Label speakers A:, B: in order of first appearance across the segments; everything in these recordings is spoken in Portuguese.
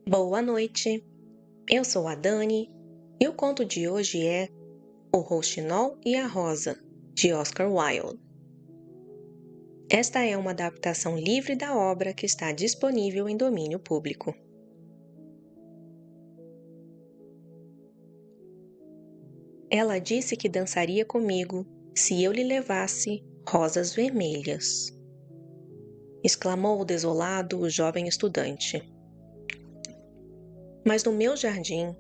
A: Boa noite, eu sou a Dani e o conto de hoje é O Rouxinol e a Rosa, de Oscar Wilde. Esta é uma adaptação livre da obra que está disponível em domínio público. Ela disse que dançaria comigo se eu lhe levasse rosas vermelhas, exclamou desolado o jovem estudante. Mas no meu jardim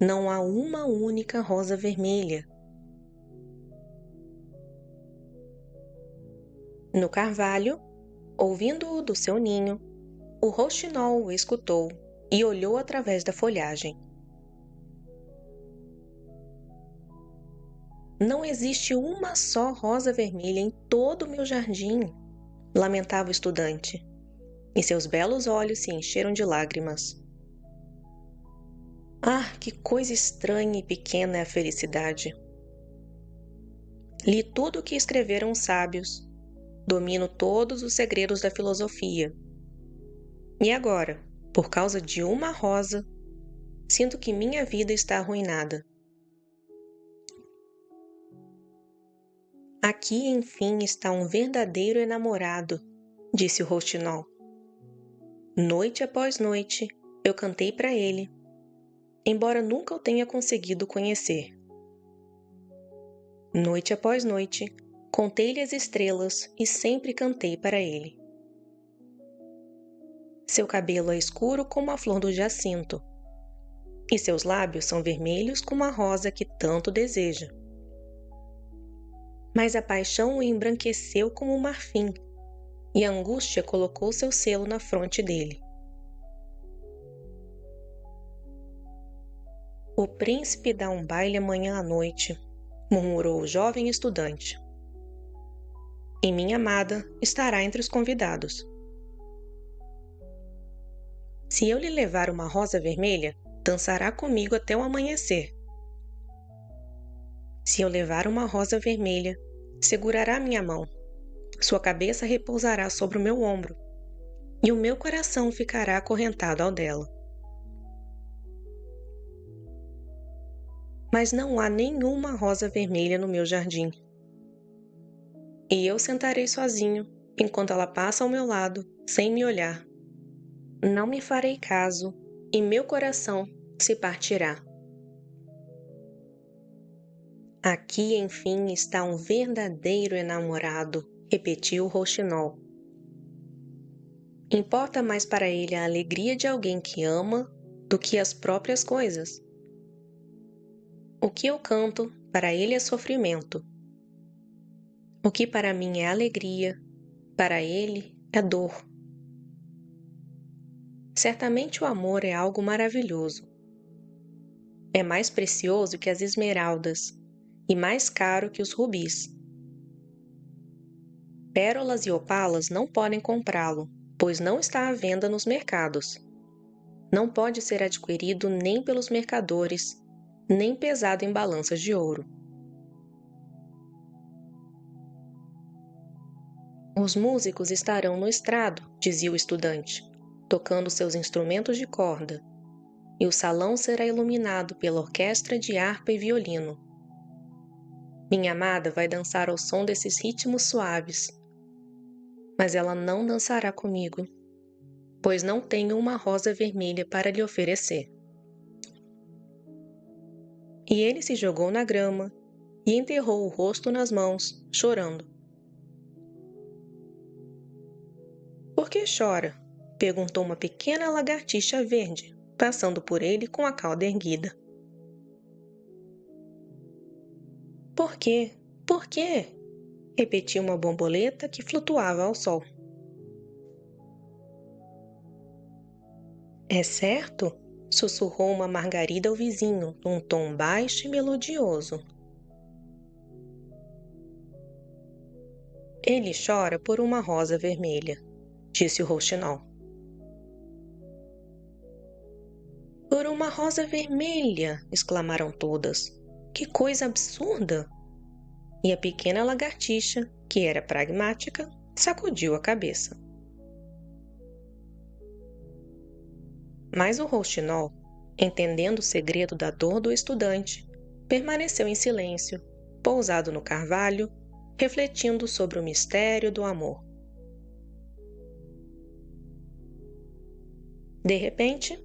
A: não há uma única rosa vermelha. No carvalho, ouvindo-o do seu ninho, o rouxinol o escutou e olhou através da folhagem. Não existe uma só rosa vermelha em todo o meu jardim, lamentava o estudante, e seus belos olhos se encheram de lágrimas. Ah, que coisa estranha e pequena é a felicidade! Li tudo o que escreveram os sábios, domino todos os segredos da filosofia. E agora, por causa de uma rosa, sinto que minha vida está arruinada. Aqui, enfim, está um verdadeiro enamorado, disse o rouxinol. Noite após noite, eu cantei para ele, embora nunca o tenha conseguido conhecer. Noite após noite, contei-lhe as estrelas e sempre cantei para ele. Seu cabelo é escuro como a flor do jacinto, e seus lábios são vermelhos como a rosa que tanto deseja. Mas a paixão o embranqueceu como o marfim, e a angústia colocou seu selo na fronte dele. O príncipe dá um baile amanhã à noite, murmurou o jovem estudante. E minha amada estará entre os convidados. Se eu lhe levar uma rosa vermelha, dançará comigo até o amanhecer. Se eu levar uma rosa vermelha, segurará minha mão. Sua cabeça repousará sobre o meu ombro, e o meu coração ficará acorrentado ao dela. Mas não há nenhuma rosa vermelha no meu jardim. E eu sentarei sozinho, enquanto ela passa ao meu lado, sem me olhar. Não me farei caso, e meu coração se partirá. Aqui, enfim, está um verdadeiro enamorado, repetiu o rouxinol. Importa mais para ele a alegria de alguém que ama do que as próprias coisas. O que eu canto, para ele é sofrimento. O que para mim é alegria, para ele é dor. Certamente o amor é algo maravilhoso. É mais precioso que as esmeraldas e mais caro que os rubis. Pérolas e opalas não podem comprá-lo, pois não está à venda nos mercados. Não pode ser adquirido nem pelos mercadores, nem pesado em balanças de ouro. Os músicos estarão no estrado, dizia o estudante, tocando seus instrumentos de corda, e o salão será iluminado pela orquestra de harpa e violino. Minha amada vai dançar ao som desses ritmos suaves, mas ela não dançará comigo, pois não tenho uma rosa vermelha para lhe oferecer. E ele se jogou na grama e enterrou o rosto nas mãos, chorando. Por que chora? Perguntou uma pequena lagartixa verde, passando por ele com a cauda erguida. Por quê? Por quê? Repetiu uma borboleta que flutuava ao sol. É certo? Sussurrou uma margarida ao vizinho, num tom baixo e melodioso. Ele chora por uma rosa vermelha, disse o rouxinol. Por uma rosa vermelha! Exclamaram todas. Que coisa absurda! E a pequena lagartixa, que era pragmática, sacudiu a cabeça. Mas o rouxinol, entendendo o segredo da dor do estudante, permaneceu em silêncio, pousado no carvalho, refletindo sobre o mistério do amor. De repente,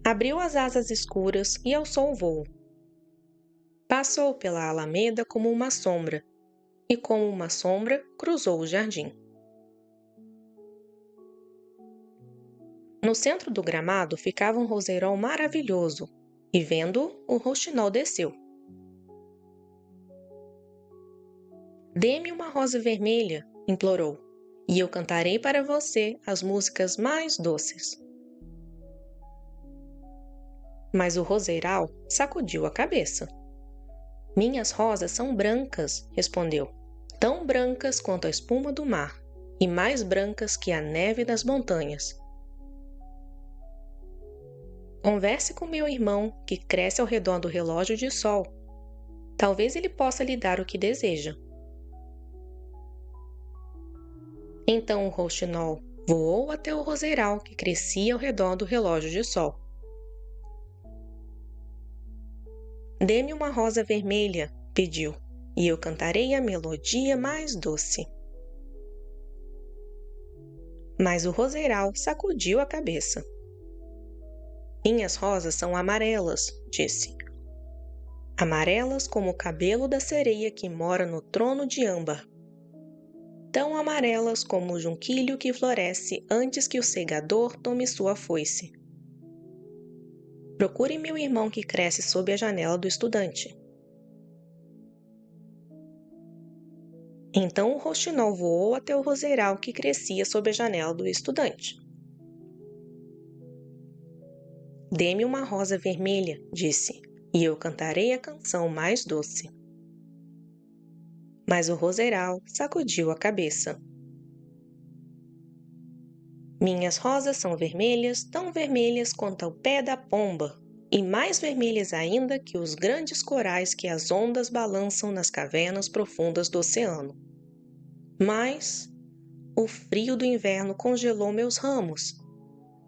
A: abriu as asas escuras e alçou o vôo. Passou pela alameda como uma sombra, e como uma sombra cruzou o jardim. No centro do gramado ficava um roseirol maravilhoso, e vendo-o, o rouxinol desceu. Dê-me uma rosa vermelha, implorou, e eu cantarei para você as músicas mais doces. Mas o roseiral sacudiu a cabeça. Minhas rosas são brancas, respondeu, tão brancas quanto a espuma do mar, e mais brancas que a neve das montanhas. Converse com meu irmão, que cresce ao redor do relógio de sol. Talvez ele possa lhe dar o que deseja. Então o rouxinol voou até o roseiral que crescia ao redor do relógio de sol. Dê-me uma rosa vermelha, pediu, e eu cantarei a melodia mais doce. Mas o roseiral sacudiu a cabeça. Minhas rosas são amarelas, disse. Amarelas como o cabelo da sereia que mora no trono de âmbar. Tão amarelas como o junquilho que floresce antes que o segador tome sua foice. Procure meu irmão que cresce sob a janela do estudante. Então o rouxinol voou até o roseiral que crescia sob a janela do estudante. Dê-me uma rosa vermelha, disse, e eu cantarei a canção mais doce. Mas o roseiral sacudiu a cabeça. Minhas rosas são vermelhas, tão vermelhas quanto o pé da pomba, e mais vermelhas ainda que os grandes corais que as ondas balançam nas cavernas profundas do oceano. Mas o frio do inverno congelou meus ramos,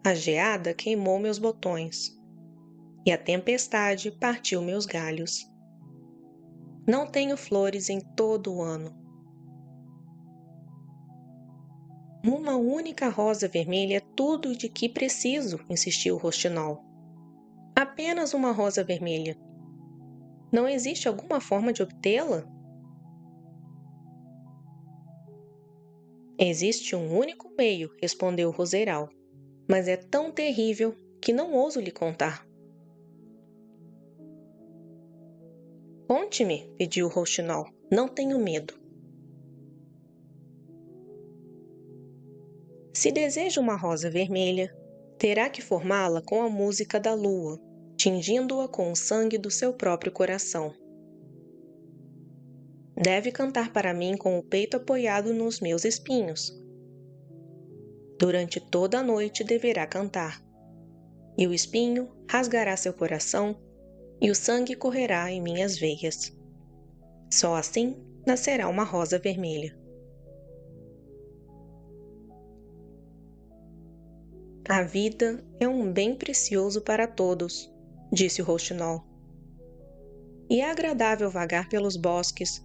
A: a geada queimou meus botões, e a tempestade partiu meus galhos. Não tenho flores em todo o ano. Uma única rosa vermelha é tudo de que preciso, insistiu o rouxinol. Apenas uma rosa vermelha. Não existe alguma forma de obtê-la? Existe um único meio, respondeu o roseiral, mas é tão terrível que não ouso lhe contar. Conte-me, pediu o rouxinol, não tenho medo. Se deseja uma rosa vermelha, terá que formá-la com a música da lua, tingindo-a com o sangue do seu próprio coração. Deve cantar para mim com o peito apoiado nos meus espinhos. Durante toda a noite deverá cantar, e o espinho rasgará seu coração, e o sangue correrá em minhas veias. Só assim nascerá uma rosa vermelha. A vida é um bem precioso para todos, disse o rouxinol. E é agradável vagar pelos bosques,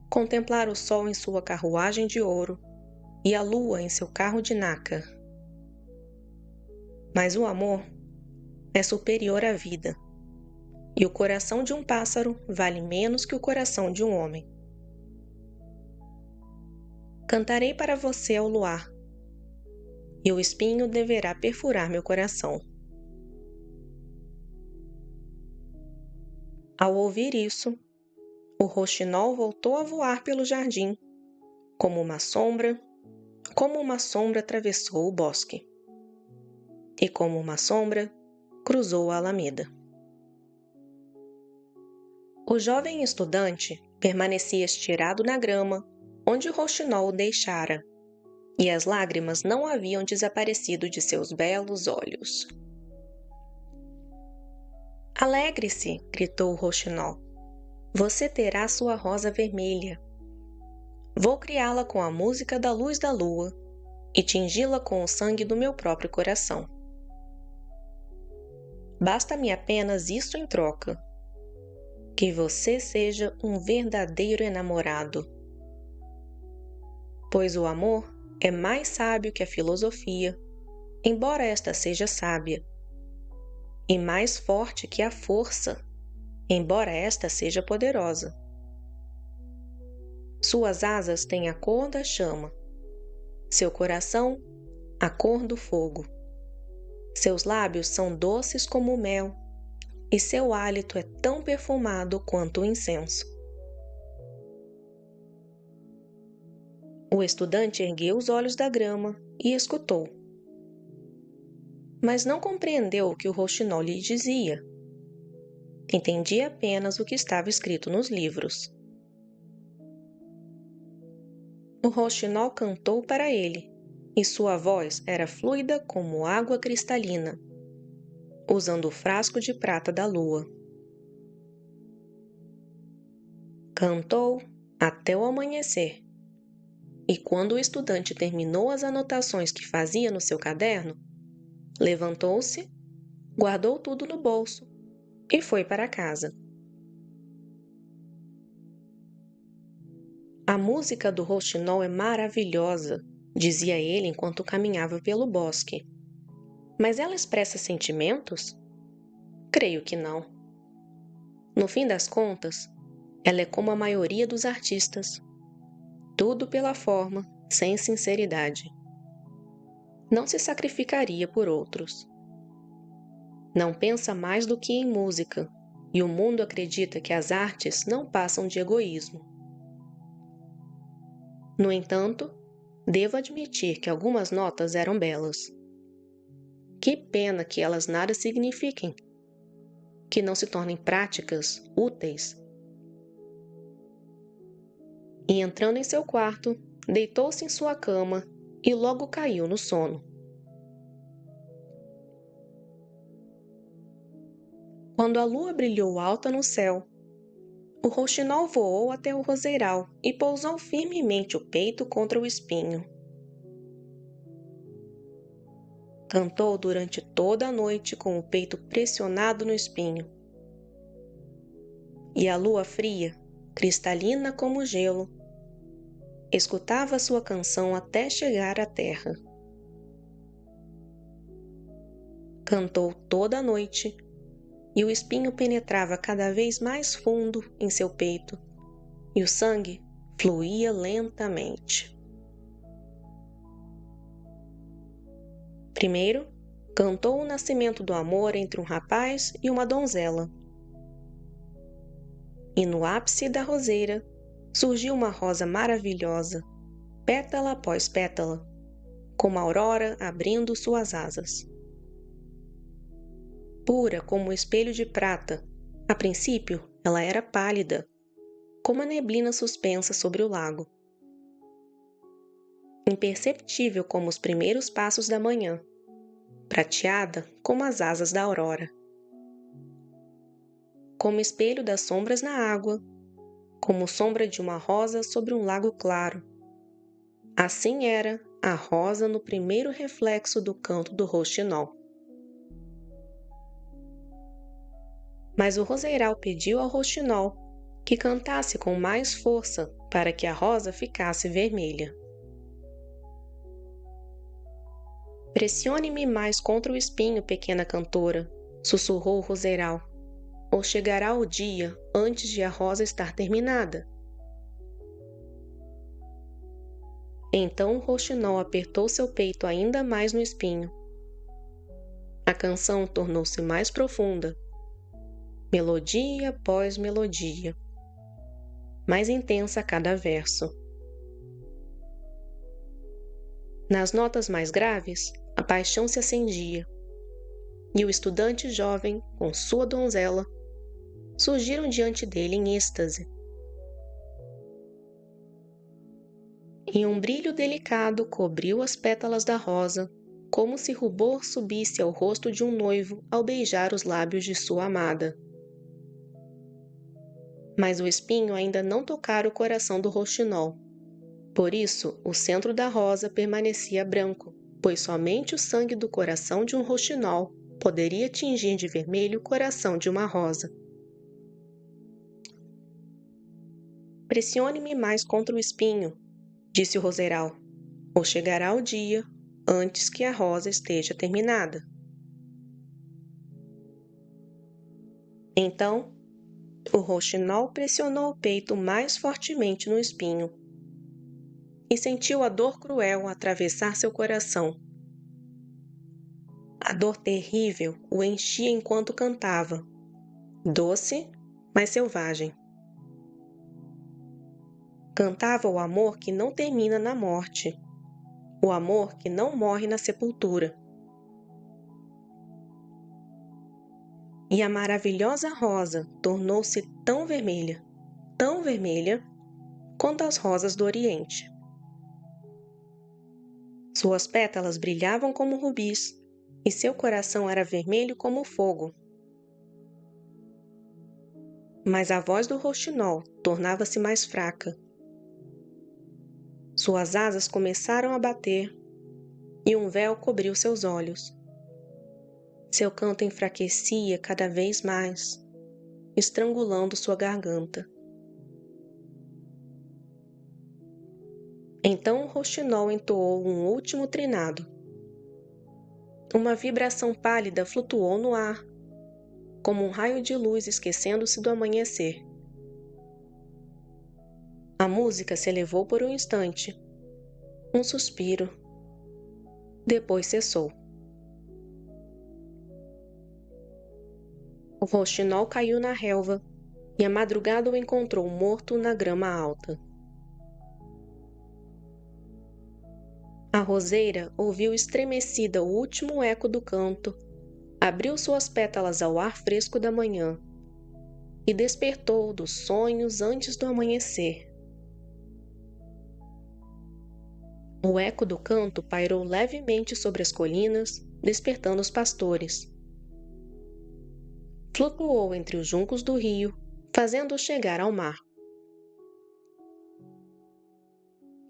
A: contemplar o sol em sua carruagem de ouro e a lua em seu carro de naca. Mas o amor é superior à vida, e o coração de um pássaro vale menos que o coração de um homem. Cantarei para você ao luar, e o espinho deverá perfurar meu coração. Ao ouvir isso, o rouxinol voltou a voar pelo jardim, como uma sombra atravessou o bosque, e como uma sombra cruzou a alameda. O jovem estudante permanecia estirado na grama, onde o rouxinol o deixara, e as lágrimas não haviam desaparecido de seus belos olhos. Alegre-se, gritou o rouxinol. Você terá sua rosa vermelha. Vou criá-la com a música da luz da lua e tingi-la com o sangue do meu próprio coração. Basta-me apenas isto em troca: que você seja um verdadeiro enamorado. Pois o amor é mais sábio que a filosofia, embora esta seja sábia, e mais forte que a força, embora esta seja poderosa. Suas asas têm a cor da chama, seu coração a cor do fogo. Seus lábios são doces como o mel, e seu hálito é tão perfumado quanto o incenso. O estudante ergueu os olhos da grama e escutou. Mas não compreendeu o que o rouxinol lhe dizia. Entendia apenas o que estava escrito nos livros. O rouxinol cantou para ele, e sua voz era fluida como água cristalina, usando o frasco de prata da lua. Cantou até o amanhecer, e quando o estudante terminou as anotações que fazia no seu caderno, levantou-se, guardou tudo no bolso e foi para casa. A música do rouxinol é maravilhosa, dizia ele enquanto caminhava pelo bosque. Mas ela expressa sentimentos? Creio que não. No fim das contas, ela é como a maioria dos artistas. Tudo pela forma, sem sinceridade. Não se sacrificaria por outros. Não pensa mais do que em música, e o mundo acredita que as artes não passam de egoísmo. No entanto, devo admitir que algumas notas eram belas. Que pena que elas nada signifiquem, que não se tornem práticas, úteis. E entrando em seu quarto, deitou-se em sua cama e logo caiu no sono. Quando a lua brilhou alta no céu, o rouxinol voou até o roseiral e pousou firmemente o peito contra o espinho. Cantou durante toda a noite com o peito pressionado no espinho. E a lua fria, cristalina como gelo, escutava sua canção até chegar à terra. Cantou toda a noite, e o espinho penetrava cada vez mais fundo em seu peito, e o sangue fluía lentamente. Primeiro, cantou o nascimento do amor entre um rapaz e uma donzela. E no ápice da roseira surgiu uma rosa maravilhosa, pétala após pétala, como a aurora abrindo suas asas. Pura como um espelho de prata, a princípio ela era pálida, como a neblina suspensa sobre o lago. Imperceptível como os primeiros passos da manhã, prateada como as asas da aurora. Como espelho das sombras na água, como sombra de uma rosa sobre um lago claro. Assim era a rosa no primeiro reflexo do canto do rouxinol. Mas o roseiral pediu ao rouxinol que cantasse com mais força para que a rosa ficasse vermelha. Pressione-me mais contra o espinho, pequena cantora, sussurrou o roseiral, ou chegará o dia antes de a rosa estar terminada. Então o rouxinol apertou seu peito ainda mais no espinho. A canção tornou-se mais profunda, melodia após melodia, mais intensa a cada verso. Nas notas mais graves, a paixão se acendia, e o estudante jovem, com sua donzela, surgiram diante dele em êxtase. E um brilho delicado cobriu as pétalas da rosa, como se rubor subisse ao rosto de um noivo ao beijar os lábios de sua amada. Mas o espinho ainda não tocara o coração do rouxinol. Por isso, o centro da rosa permanecia branco, pois somente o sangue do coração de um rouxinol poderia tingir de vermelho o coração de uma rosa. Pressione-me mais contra o espinho, disse o roseiral, ou chegará o dia antes que a rosa esteja terminada. Então, o rouxinol pressionou o peito mais fortemente no espinho e sentiu a dor cruel atravessar seu coração. A dor terrível o enchia enquanto cantava, doce, mas selvagem. Cantava o amor que não termina na morte, o amor que não morre na sepultura. E a maravilhosa rosa tornou-se tão vermelha, quanto as rosas do Oriente. Suas pétalas brilhavam como rubis, e seu coração era vermelho como o fogo. Mas a voz do rouxinol tornava-se mais fraca. Suas asas começaram a bater, e um véu cobriu seus olhos. Seu canto enfraquecia cada vez mais, estrangulando sua garganta. Então o rouxinol entoou um último trinado. Uma vibração pálida flutuou no ar, como um raio de luz esquecendo-se do amanhecer. A música se elevou por um instante, um suspiro. Depois cessou. O rouxinol caiu na relva e a madrugada o encontrou morto na grama alta. A roseira ouviu estremecida o último eco do canto, abriu suas pétalas ao ar fresco da manhã e despertou dos sonhos antes do amanhecer. O eco do canto pairou levemente sobre as colinas, despertando os pastores. Flutuou entre os juncos do rio, fazendo-os chegar ao mar.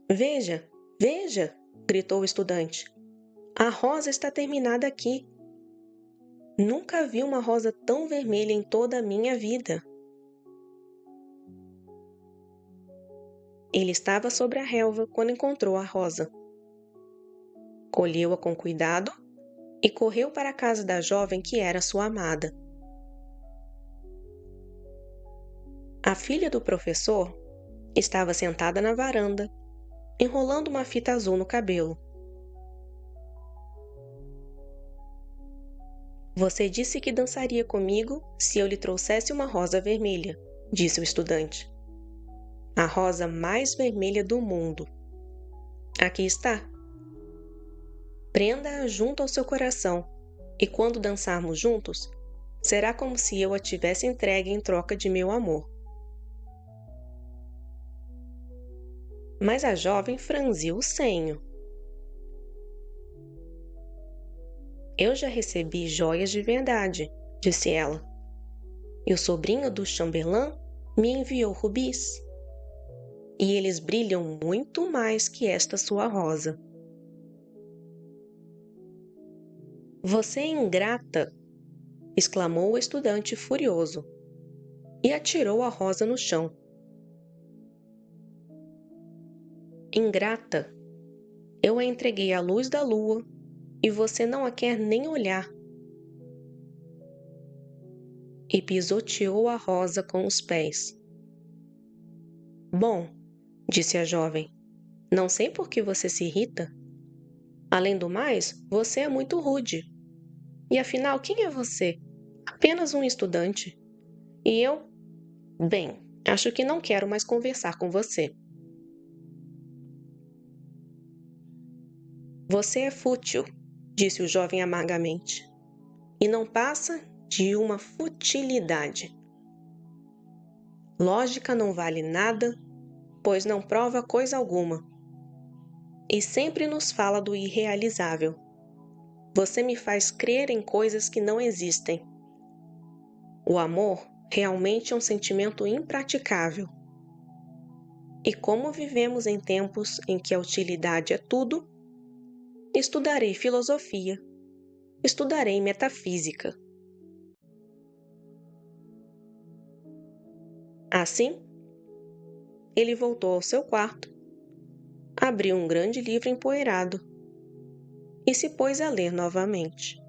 A: Veja, veja! Gritou o estudante. A rosa está terminada aqui. Nunca vi uma rosa tão vermelha em toda a minha vida. Ele estava sobre a relva quando encontrou a rosa. Colheu-a com cuidado e correu para a casa da jovem que era sua amada. A filha do professor estava sentada na varanda, enrolando uma fita azul no cabelo. Você disse que dançaria comigo se eu lhe trouxesse uma rosa vermelha, disse o estudante. A rosa mais vermelha do mundo. Aqui está. Prenda-a junto ao seu coração, e quando dançarmos juntos, será como se eu a tivesse entregue em troca de meu amor. Mas a jovem franziu o senho. Eu já recebi joias de verdade, disse ela. E o sobrinho do chambelã me enviou rubis. E eles brilham muito mais que esta sua rosa. Você é ingrata! Exclamou o estudante furioso. E atirou a rosa no chão. Ingrata! Eu a entreguei à luz da lua e você não a quer nem olhar. E pisoteou a rosa com os pés. Bom, disse a jovem, não sei por que você se irrita. Além do mais, você é muito rude. E afinal, quem é você? Apenas um estudante. E eu? Bem, acho que não quero mais conversar com você. Você é fútil, disse o jovem amargamente, e não passa de uma futilidade. Lógica não vale nada, pois não prova coisa alguma. E sempre nos fala do irrealizável. Você me faz crer em coisas que não existem. O amor realmente é um sentimento impraticável. E como vivemos em tempos em que a utilidade é tudo, estudarei filosofia Estudarei metafísica. Assim, ele voltou ao seu quarto, abriu um grande livro empoeirado e se pôs a ler novamente.